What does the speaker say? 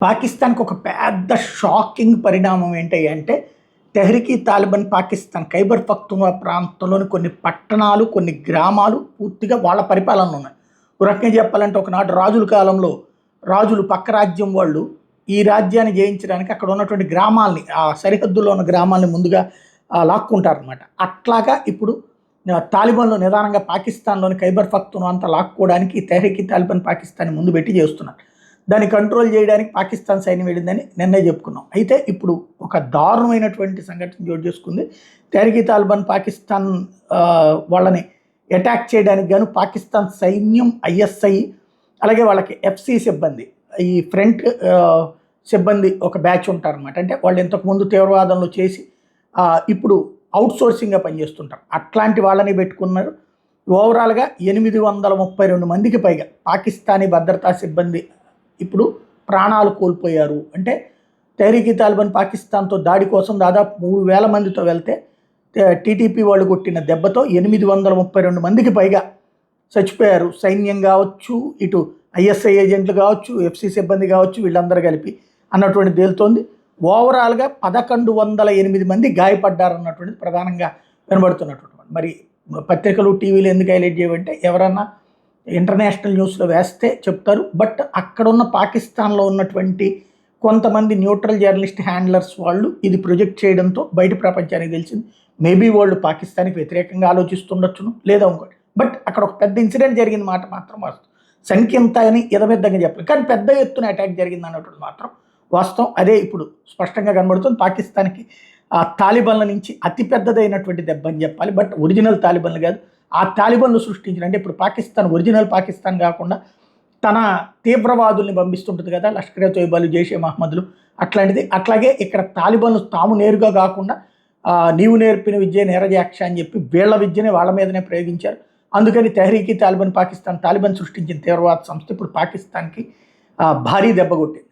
పాకిస్తాన్‌కి ఒక పెద్ద షాకింగ్ పరిణామం ఏంటి అంటే, తెహ్రీక్ ఈ తాలిబాన్ పాకిస్తాన్ ఖైబర్ పఖ్తూన్‌ఖ్వా ప్రాంతంలోని కొన్ని పట్టణాలు, కొన్ని గ్రామాలు పూర్తిగా వాళ్ళ పరిపాలనలో ఉన్నాయి. ఒక రకంగా చెప్పాలంటే ఒకనాడు రాజుల కాలంలో రాజులు పక్క రాజ్యం వాళ్ళు ఈ రాజ్యాన్ని జయించడానికి అక్కడ ఉన్నటువంటి గ్రామాల్ని, ఆ సరిహద్దులో ఉన్న గ్రామాల్ని ముందుగా లాక్కుంటారనమాట. అట్లాగా ఇప్పుడు తాలిబాన్‌లు నిదానంగా పాకిస్తాన్‌లోని ఖైబర్ పఖ్తూన్‌ఖ్వా అంతా లాక్కోవడానికి తెహ్రీక్ ఈ తాలిబాన్ పాకిస్తాన్‌ని ముందు పెట్టి చేస్తున్నారు. దాన్ని కంట్రోల్ చేయడానికి పాకిస్తాన్ సైన్యం వెళ్ళిందని నిన్నే చెప్పుకున్నాం. అయితే ఇప్పుడు ఒక దారుణమైనటువంటి సంఘటన చోటు చేసుకుంది. తెహ్రీక్ ఈ తాలిబాన్ పాకిస్తాన్ వాళ్ళని అటాక్ చేయడానికి గాను పాకిస్తాన్ సైన్యం, ఐఎస్ఐ అలాగే వాళ్ళకి ఎఫ్‌సి సిబ్బంది, ఈ ఫ్రంట్ సిబ్బంది ఒక బ్యాచ్ ఉంటారనమాట. అంటే వాళ్ళు ఇంతకుముందు తీవ్రవాదంలో చేసి ఇప్పుడు అవుట్‌సోర్సింగ్‌గా పనిచేస్తుంటారు. అట్లాంటి వాళ్ళని పెట్టుకున్నారు. ఓవరాల్‌గా 832 మందికి పైగా పాకిస్తానీ భద్రతా సిబ్బంది ఇప్పుడు ప్రాణాలు కోల్పోయారు. అంటే తెహ్రీక్ ఈ తాలిబాన్ పాకిస్తాన్‌తో దాడి కోసం దాదాపు 3000 మందితో వెళ్తే టీటీపీ వాళ్ళు కొట్టిన దెబ్బతో 832 మందికి పైగా చచ్చిపోయారు. సైన్యం కావచ్చు, ఇటు ఐఎస్ఐ ఏజెంట్లు కావచ్చు, ఎఫ్‌సి సిబ్బంది కావచ్చు, వీళ్ళందరూ కలిపి అన్నటువంటి తేలుతోంది. ఓవరాల్‌గా 1108 మంది గాయపడ్డారన్నటువంటిది ప్రధానంగా వినబడుతున్నటువంటి. మరి పత్రికలు, టీవీలు ఎందుకు హైలైట్ చేయమంటే ఎవరన్నా ఇంటర్నేషనల్ న్యూస్లో వేస్తే చెప్తారు. బట్ అక్కడున్న పాకిస్తాన్లో ఉన్నటువంటి కొంతమంది న్యూట్రల్ జర్నలిస్ట్ హ్యాండ్లర్స్ వాళ్ళు ఇది ప్రొజెక్ట్ చేయడంతో బయట ప్రపంచానికి తెలిసింది. మేబీ వాళ్ళు పాకిస్తాన్కి వ్యతిరేకంగా ఆలోచిస్తుండొచ్చును, లేదా ఇంకోటి. బట్ అక్కడ ఒక పెద్ద ఇన్సిడెంట్ జరిగింది మాట మాత్రం వాస్తవం. సంఖ్య ఎంత అని ఎదపెద్దగా చెప్పలేదు, కానీ పెద్ద ఎత్తున అటాక్ జరిగింది అన్నటువంటి మాత్రం వాస్తవం. అదే ఇప్పుడు స్పష్టంగా కనబడుతుంది. పాకిస్తాన్కి తాలిబాన్ల నుంచి అతిపెద్దదైనటువంటి దెబ్బ అని చెప్పాలి. బట్ ఒరిజినల్ తాలిబాన్లు కాదు, ఆ తాలిబాన్లు సృష్టించిన, అంటే ఇప్పుడు పాకిస్తాన్ ఒరిజినల్ పాకిస్తాన్ కాకుండా తన తీవ్రవాదుల్ని పంపిస్తుంటుంది కదా, లష్కరే తోయిబాలు, జైషే మహమ్మద్లు, అట్లాంటిది. అట్లాగే ఇక్కడ తాలిబాన్లు తాము నేరుగా కాకుండా నీవు నేర్పిన విద్య నీరజాక్ష అని చెప్పి వీళ్ళ విద్యని వాళ్ళ మీదనే ప్రయోగించారు. అందుకని తెహ్రీక్ ఈ తాలిబాన్ పాకిస్తాన్, తాలిబాన్ సృష్టించిన తీవ్రవాద సంస్థ ఇప్పుడు పాకిస్తాన్కి భారీ దెబ్బ కొట్టింది.